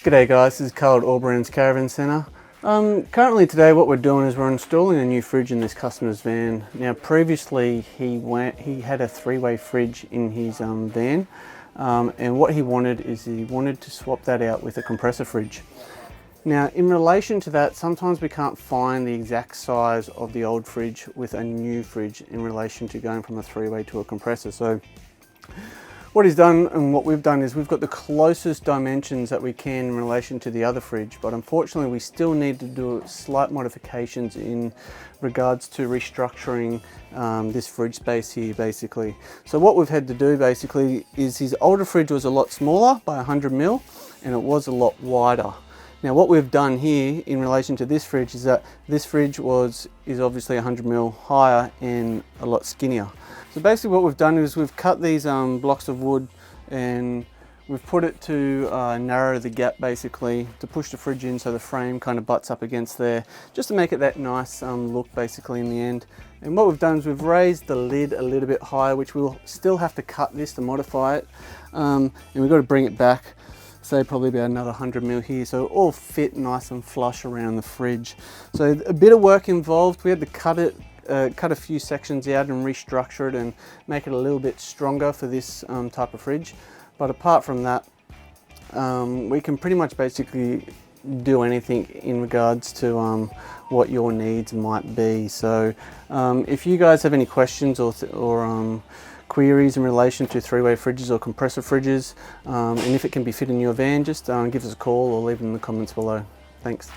G'day guys, this is Carl at AllBrand Caravan Centre. Currently today what we're doing is we're installing a new fridge in this customer's van. Now previously he had a three-way fridge in his van, and what he wanted is he wanted to swap that out with a compressor fridge. Now in relation to that, sometimes we can't find the exact size of the old fridge with a new fridge in relation to going from a three-way to a compressor. So what he's done and what we've done is we've got the closest dimensions that we can in relation to the other fridge, but unfortunately we still need to do slight modifications in regards to restructuring this fridge space here basically. So what we've had to do basically is his older fridge was a lot smaller by 100 mil and it was a lot wider. Now what we've done here in relation to this fridge is that this fridge is obviously 100 mil higher and a lot skinnier. So basically what we've done is we've cut these blocks of wood and we've put it to narrow the gap basically to push the fridge in so the frame kind of butts up against there, just to make it that nice look basically in the end. And what we've done is we've raised the lid a little bit higher, which we'll still have to cut this to modify it, and we've got to bring it back, say probably about another 100 mil here, so it all fit nice and flush around the fridge. So a bit of work involved. We had to cut a few sections out and restructure it and make it a little bit stronger for this type of fridge. But apart from that, we can pretty much basically do anything in regards to what your needs might be. So if you guys have any questions or queries in relation to three-way fridges or compressor fridges, and if it can be fit in your van, just give us a call or leave them in the comments below. Thanks.